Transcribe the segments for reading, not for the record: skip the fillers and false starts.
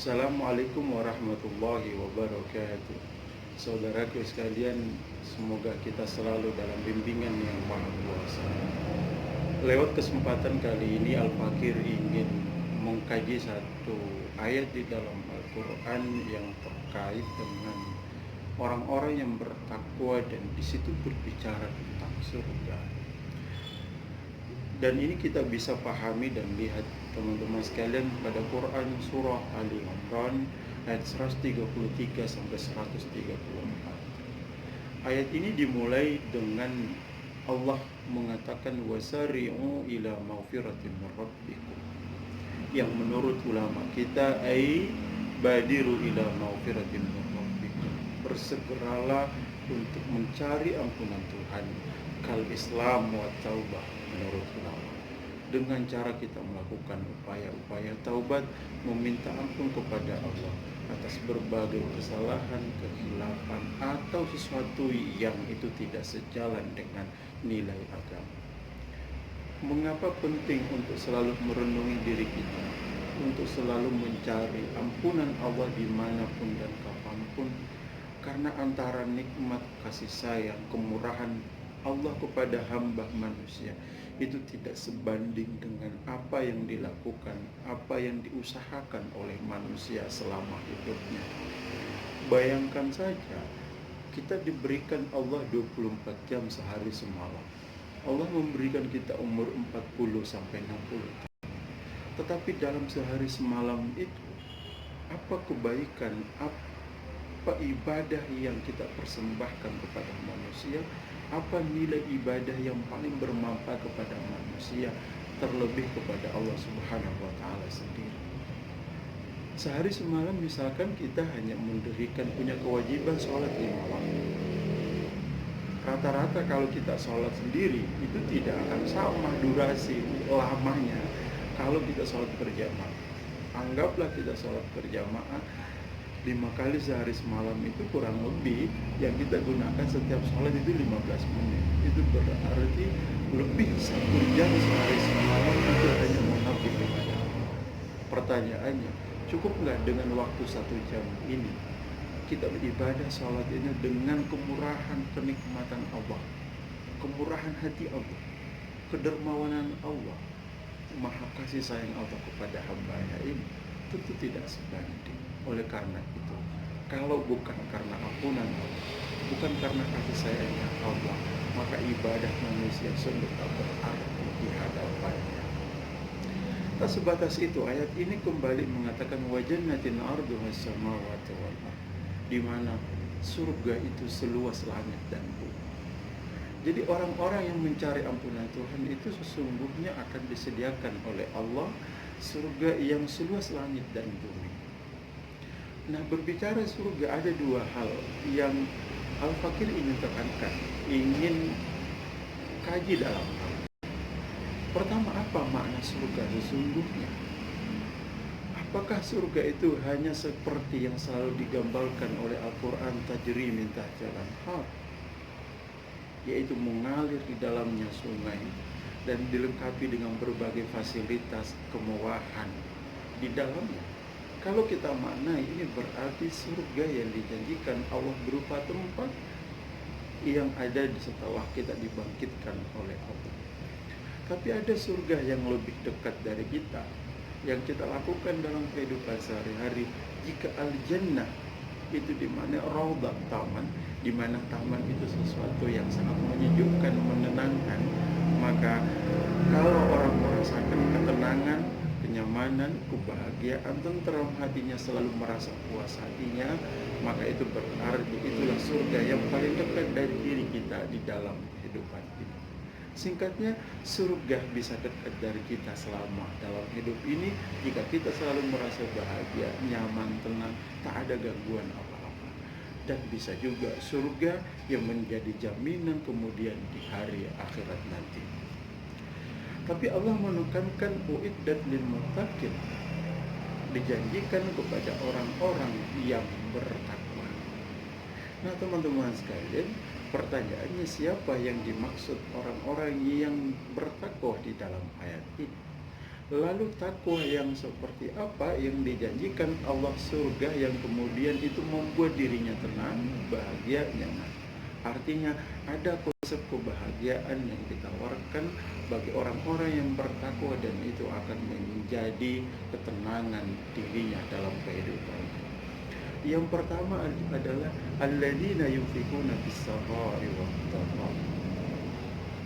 Assalamualaikum warahmatullahi wabarakatuh. Saudaraku sekalian, semoga kita selalu dalam bimbingan yang maha kuasa. Lewat kesempatan kali ini, Al-Fakir ingin mengkaji satu ayat di dalam Al-Quran yang terkait dengan orang-orang yang bertakwa, dan di situ berbicara tentang surga. Dan ini kita bisa pahami dan lihat teman-teman sekalian pada Quran surah Ali Imran ayat 133 sampai 134. Ayat ini dimulai dengan Allah mengatakan wasari'u ila maghfiratin min rabbikum, yang menurut ulama kita badiru ila maghfiratin min rabbikum, bersegeralah untuk mencari ampunan Tuhan, kal Islam wa taubah, menurut ulama, dengan cara kita melakukan upaya-upaya taubat, meminta ampun kepada Allah atas berbagai kesalahan, kehilapan, atau sesuatu yang itu tidak sejalan dengan nilai agama. Mengapa penting untuk selalu merenungi diri kita, untuk selalu mencari ampunan Allah dimanapun dan kapanpun? Karena antara nikmat kasih sayang, kemurahan Allah kepada hamba manusia itu tidak sebanding dengan apa yang dilakukan, apa yang diusahakan oleh manusia selama hidupnya. Bayangkan saja, kita diberikan Allah 24 jam sehari semalam. Allah memberikan kita umur 40 sampai 60 tahun. Tetapi dalam sehari semalam itu, apa kebaikan, apa ibadah yang kita persembahkan kepada manusia, apa nilai ibadah yang paling bermanfaat kepada manusia, terlebih kepada Allah Subhanahu wa Ta'ala sendiri. Sehari semalam misalkan kita hanya mendirikan, punya kewajiban sholat 5 waktu. Rata-rata kalau kita sholat sendiri itu tidak akan sama durasi lamanya kalau kita sholat berjamaah. Anggaplah kita sholat berjamaah 5 kali sehari semalam, itu kurang lebih yang kita gunakan setiap sholat itu 15 menit. Itu berarti lebih 1 jam sehari semalam itu hanya mengabdi kepada Allah. Pertanyaannya, cukup nggak dengan waktu 1 jam ini kita beribadah sholat ini dengan kemurahan kenikmatan Allah, kemurahan hati Allah, kedermawanan Allah, maha kasih sayang Allah kepada hambanya ini? Tentu tidak sebanding. Oleh karena itu, kalau bukan karena ampunan Allah, bukan karena kasih sayangnya Allah, maka ibadah manusia sungguh tak berarti di hadapannya. Tak sebatas itu, ayat ini kembali mengatakan wa jannatin arduha samawati wal ardh, di mana surga itu seluas langit dan bumi. Jadi orang-orang yang mencari ampunan Tuhan itu sesungguhnya akan disediakan oleh Allah surga yang seluas langit dan bumi. Nah, berbicara surga, ada 2 hal yang Al-Fakir ingin tekankan, ingin kaji dalam hal. Pertama, apa makna surga sesungguhnya? Apakah surga itu hanya seperti yang selalu digambarkan oleh Al-Quran, tajri min tahtil anhar, yaitu mengalir di dalamnya sungai dan dilengkapi dengan berbagai fasilitas kemewahan di dalamnya? Kalau kita maknai, ini berarti surga yang dijanjikan Allah berupa tempat yang ada setelah kita dibangkitkan oleh Allah. Tapi ada surga yang lebih dekat dari kita, yang kita lakukan dalam kehidupan sehari-hari. Jika al-jannah itu di mana raudhah, taman, di mana taman itu sesuatu yang sangat menyejukkan, menenangkan, maka kalau orang merasakan ketenangan, kenyamanan, kebahagiaan, tentram hatinya, selalu merasa puas hatinya, maka itu berarti itulah surga yang paling dekat dari diri kita di dalam kehidupan ini. Singkatnya, surga bisa dekat dari kita selama dalam hidup ini jika kita selalu merasa bahagia, nyaman, tenang, tak ada gangguan apa-apa. Dan bisa juga surga yang menjadi jaminan kemudian di hari akhirat nanti. Tapi Allah menekankan uiddat lil muttaqin, dijanjikan kepada orang-orang yang bertakwa. Nah, teman-teman sekalian, pertanyaannya, siapa yang dimaksud orang-orang yang bertakwa di dalam ayat ini? Lalu takwa yang seperti apa yang dijanjikan Allah? Surga yang kemudian itu membuat dirinya tenang, bahagia, nyaman. Artinya ada konsep kebahagiaan yang ditawarkan bagi orang-orang yang bertakwa, dan itu akan menjadi ketenangan dirinya dalam kehidupan. Yang pertama adalah alladzina yunfikuna bis-sarra'i wad-dharra,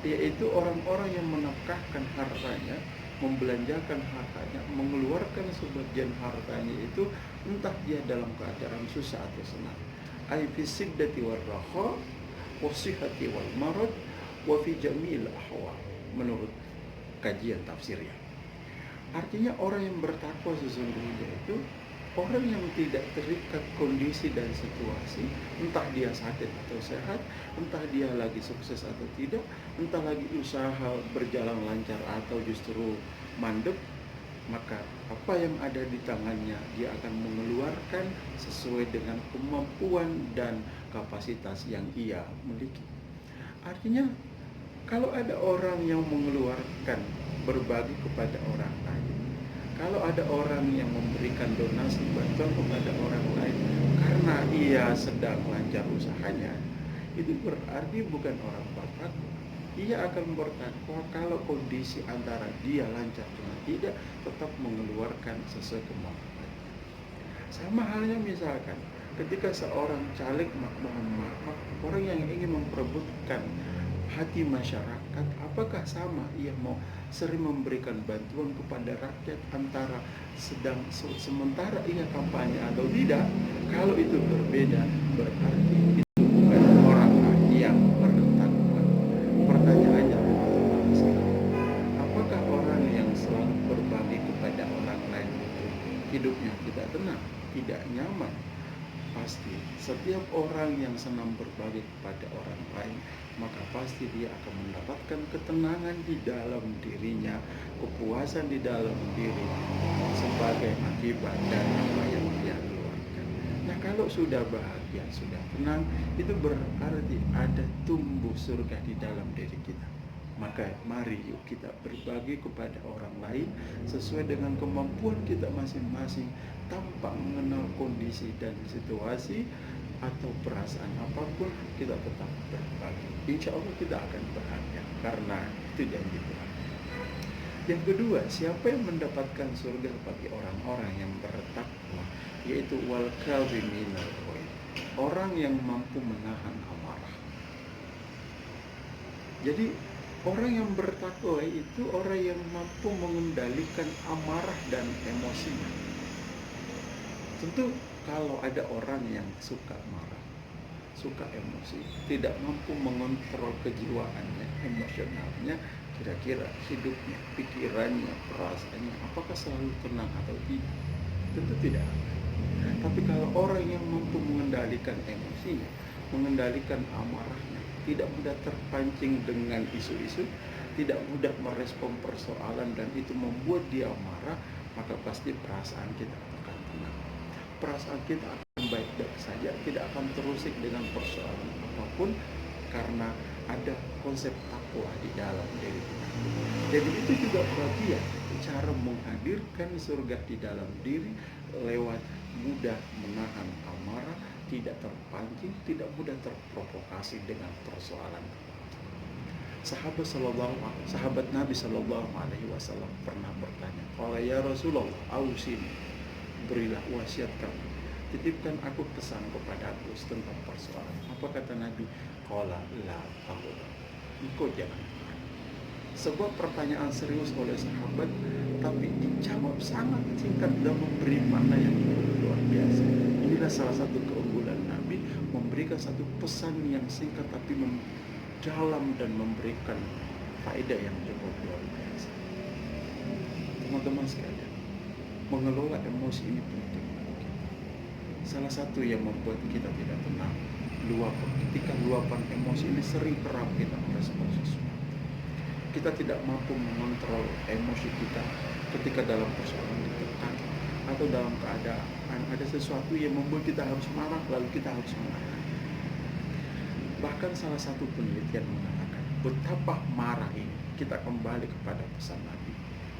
yaitu orang-orang yang menafkahkan hartanya, membelanjakan hartanya, mengeluarkan sebagian hartanya itu entah dia dalam keadaan susah atau senang. Ai fi siddati war raha wa sihhati wal marad wa fi jamil ahwal, menurut kajian tafsirnya. Artinya orang yang bertakwa sesungguhnya itu orang yang tidak terikat kondisi dan situasi, entah dia sakit atau sehat, entah dia lagi sukses atau tidak, entah lagi usaha berjalan lancar atau justru mandek, maka apa yang ada di tangannya dia akan mengeluarkan sesuai dengan kemampuan dan kapasitas yang ia miliki. Artinya kalau ada orang yang mengeluarkan, berbagi kepada orang lain, kalau ada orang yang memberikan donasi bantuan kepada orang lain karena ia sedang lancar usahanya, itu berarti bukan orang bertakwa. Ia akan bertakwa kalau kondisi antara dia lancar dengan tidak, tetap mengeluarkan sesuai kemampuan. Sama halnya misalkan ketika seorang caleg, mohon maaf, orang yang ingin memperebutkan hati masyarakat, apakah sama ia mau sering memberikan bantuan kepada rakyat antara sementara ia kampanye atau tidak? Kalau itu berbeda, berarti itu bukan orang yang bertakwa. Pertanyaannya, teman-teman sekalian, apakah orang yang selalu berbagi kepada orang lain itu hidupnya tidak tenang, tidak nyaman? Pasti setiap orang yang senang berbagi kepada orang lain, maka pasti dia akan mendapatkan ketenangan di dalam dirinya, kepuasan di dalam diri sebagai akibat dari apa yang dia keluarkan. Nah, kalau sudah bahagia, sudah tenang, itu berarti ada tumbuh surga di dalam diri kita. Maka mari yuk kita berbagi kepada orang lain sesuai dengan kemampuan kita masing-masing, tanpa mengenal kondisi dan situasi atau perasaan apapun, kita tetap berbagi. Insya Allah kita akan bahagia, karena itu janji Tuhan. Yang kedua, siapa yang mendapatkan surga bagi orang-orang yang bertakwa, yaitu wal kadhiminal ghaidh, orang yang mampu menahan amarah. Jadi orang yang bertakwa itu orang yang mampu mengendalikan amarah dan emosinya. Tentu kalau ada orang yang suka marah, suka emosi, tidak mampu mengontrol kejiwaannya, emosionalnya, kira-kira hidupnya, pikirannya, perasaannya, apakah selalu tenang atau tidak? Tentu tidak. Tapi kalau orang yang mampu mengendalikan emosinya, mengendalikan amarahnya, tidak mudah terpancing dengan isu-isu, tidak mudah merespon persoalan dan itu membuat dia marah, maka pasti perasaan kita akan tenang. Perasaan kita akan baik-baik saja, tidak akan terusik dengan persoalan apapun, karena ada konsep takwa di dalam diri kita. Jadi itu juga bagian cara menghadirkan surga di dalam diri, lewat mudah menahan amarah, tidak terpancing, tidak mudah terprovokasi dengan persoalan. Sahabat Nabi Shallallahu Alaihi Wasallam pernah bertanya, "Qala ya Rasulullah, ausini, berilah wasiat kamu, titipkan aku pesan kepadaku tentang persoalan." Apa kata Nabi? Qala la taqul, engkau jangan. Sebuah pertanyaan serius oleh sahabat, tapi dijawab sangat singkat dan memberi makna yang luar biasa. Inilah salah satu keunggulan Nabi, memberikan satu pesan yang singkat tapi mendalam dan memberikan faedah yang cukup luar biasa. Teman-teman sekalian, mengelola emosi ini penting. Salah satu yang membuat kita tidak tenang, ketika luapan emosi ini sering kerap kita merespon sesuatu. Kita tidak mampu mengontrol emosi kita ketika dalam persoalan ditekan, atau dalam keadaan ada sesuatu yang membuat kita harus marah, lalu kita harus menahan. Bahkan salah satu penelitian mengatakan betapa marah ini, kita kembali kepada pesan Nabi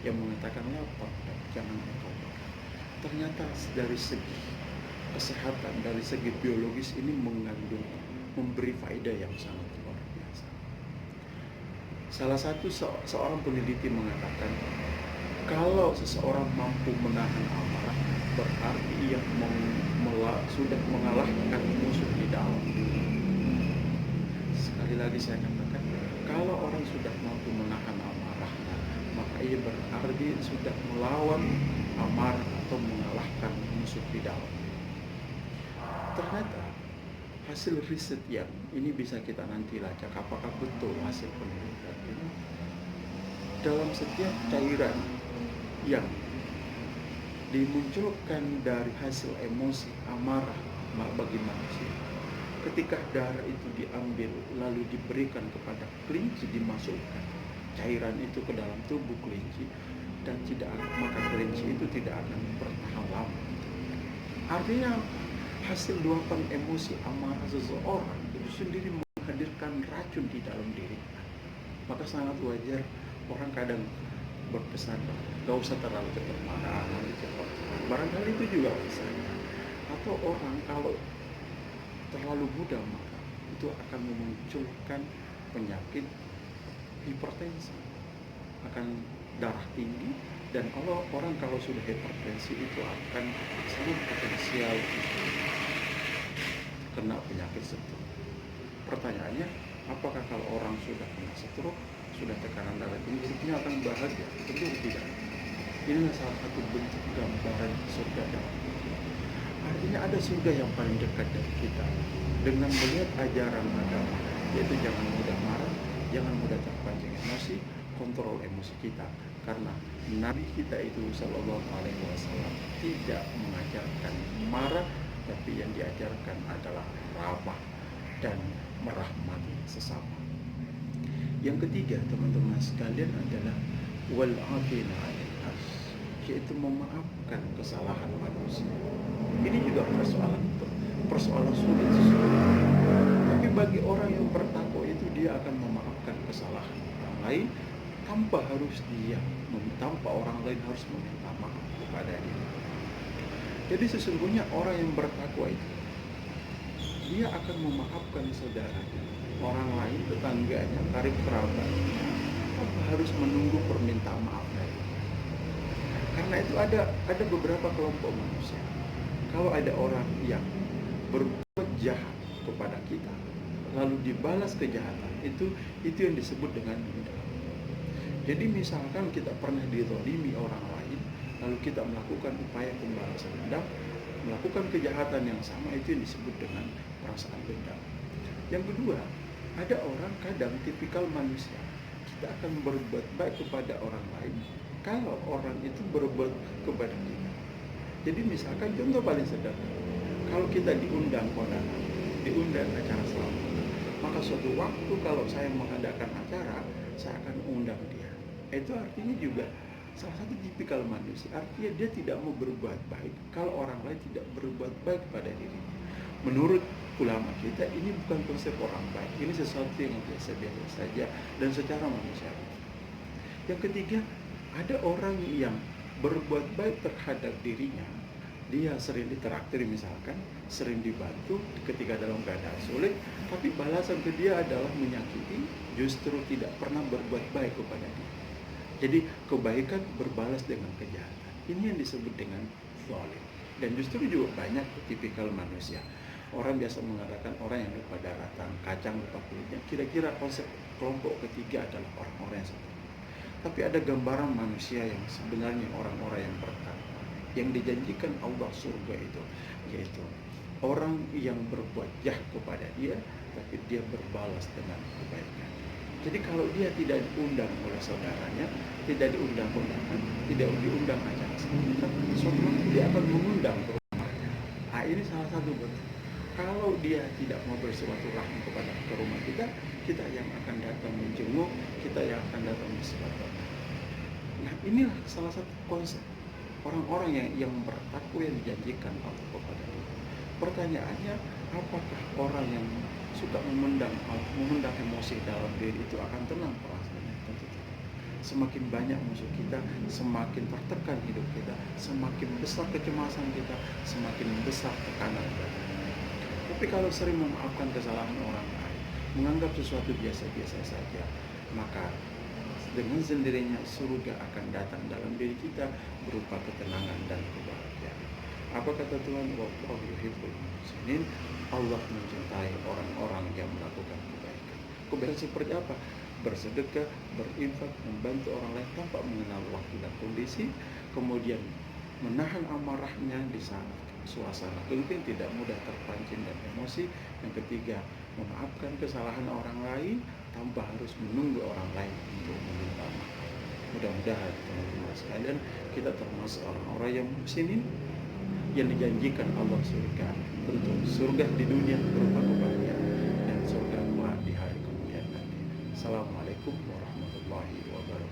yang mengatakan lapar dan jangan engkau makan. Ternyata dari segi kesehatan, dari segi biologis ini memberi faedah yang sangat luar biasa. Salah satu seorang peneliti mengatakan, kalau seseorang mampu menahan amarah, berarti ia sudah mengalahkan musuh di dalam. Sekali lagi saya katakan, kalau orang sudah mampu menahan amarah, maka ia berarti sudah melawan amarah atau mengalahkan musuh di dalam. Ternyata hasil riset yang ini bisa kita nanti lacak apakah betul hasil penelitian ini, dalam setiap cairan yang dimunculkan dari hasil emosi amarah bagi manusia, ketika darah itu diambil lalu diberikan kepada kelinci, dimasukkan cairan itu ke dalam tubuh kelinci, dan maka kelinci itu tidak akan bertahan lama. Artinya hasil luapan emosi amarah seseorang itu sendiri menghadirkan racun di dalam diri. Maka sangat wajar orang kadang berpesan, gak usah terlalu cepat marah, nanti cepat. Barangkali itu juga misalnya. Atau orang kalau terlalu mudah marah, itu akan memunculkan penyakit hipertensi, akan darah tinggi, dan orang kalau sudah hipertensi itu akan sangat potensial kena penyakit stroke. Pertanyaannya, apakah kalau orang sudah kena stroke, sudah tekanan darah tinggi, hidupnya akan bahagia? Tentu tidak. Inilah salah satu bentuk gambaran surga dalam hidup. Artinya ada surga yang paling dekat dari kita dengan melihat ajaran agama, yaitu jangan mudah marah, jangan mudah terpancing emosi, kontrol emosi kita. Karena Nabi kita itu Sallallahu Alaihi Wasallam tidak mengajarkan marah, tapi yang diajarkan adalah ramah dan merahmati sesama. Yang ketiga, teman-teman sekalian, adalah wal afina 'anil nas, yaitu memaafkan kesalahan manusia. Ini juga persoalan sulit sesungguhnya. Tapi bagi orang yang bertakwa itu, dia akan memaafkan kesalahan orang lain tanpa orang lain harus meminta maaf kepada dia. Jadi sesungguhnya orang yang bertakwa itu, dia akan memaafkan saudaranya, orang lain, tetangganya, karib kerabatnya, tanpa harus menunggu permintaan maaf dari dia. Karena itu ada beberapa kelompok manusia. Kalau ada orang yang berbuat jahat kepada kita, lalu dibalas kejahatan, itu yang disebut dengan dendam. Jadi misalkan kita pernah dizalimi orang lain, lalu kita melakukan upaya pembalasan dendam, melakukan kejahatan yang sama, itu yang disebut dengan perasaan dendam. Yang kedua, ada orang kadang tipikal manusia, kita akan berbuat baik kepada orang lain kalau orang itu berbuat kepada kita. Jadi misalkan contoh paling sederhana, kalau kita diundang kondangan, diundang acara selamatan, maka suatu waktu kalau saya mengadakan acara, saya akan undang dia. Itu artinya juga salah satu tipikal manusia, artinya dia tidak mau berbuat baik kalau orang lain tidak berbuat baik pada dirinya. Menurut ulama kita, ini bukan konsep orang baik, ini sesuatu yang biasa-biasa saja dan secara manusiawi. Yang ketiga, ada orang yang berbuat baik terhadap dirinya, dia sering ditraktir misalkan, sering dibantu ketika dalam keadaan sulit, tapi balasan ke dia adalah menyakiti, justru tidak pernah berbuat baik kepada dia. Jadi kebaikan berbalas dengan kejahatan. Ini yang disebut dengan zalim. Dan justru juga banyak tipikal manusia. Orang biasa mengatakan orang yang lupa daratan, kacang lupa kulitnya. Kira-kira konsep kelompok ketiga adalah orang-orang yang seperti itu. Tapi ada gambaran manusia yang sebenarnya orang-orang yang bertakwa, yang dijanjikan Allah surga itu, yaitu orang yang berbuat jahat kepada dia, tapi dia berbalas dengan kebaikan. Jadi kalau dia tidak diundang oleh saudaranya, tidak diundang kondangan, tidak diundang acara selanjutnya, suatu waktu dia akan mengundang ke rumahnya. Nah, ini salah satu bentuk. Kalau dia tidak mau bersilaturahmi ke rumah kita yang akan datang menjenguk, kita yang akan datang bersilaturahmi. Nah, inilah salah satu konsep orang-orang yang bertakwa yang dijanjikan Allah kepada kita. Pertanyaannya, apakah orang yang suka memendam emosi dalam diri itu akan tenang perasaannya? Tentu tidak. semakin banyak musuh kita, semakin tertekan hidup kita, semakin besar kecemasan kita, semakin besar tekanan kita. Tapi kalau sering memaafkan kesalahan orang lain, menganggap sesuatu biasa-biasa saja, maka dengan sendirinya surga akan datang dalam diri kita berupa ketenangan dan kebahagiaan. Apa kata Tuhan? Wallahu yuhibbul muhsinin. Allah mencintai orang-orang yang melakukan kebaikan. Kebaikan seperti apa? Bersedekah, berinfak, membantu orang lain tanpa mengenal waktu dan kondisi, kemudian menahan amarahnya di saat suasana genting, tidak mudah terpancing dan emosi. Yang ketiga, memaafkan kesalahan orang lain tanpa harus menunggu orang lain untuk meminta maaf. Mudah-mudahan teman-teman sekalian kita termasuk orang-orang yang muhsinin, yang dijanjikan Allah surga, tentu surga di dunia berupa kebahagiaan dan surga kelak di hari kemudian nanti. Assalamualaikum warahmatullahi wabarakatuh.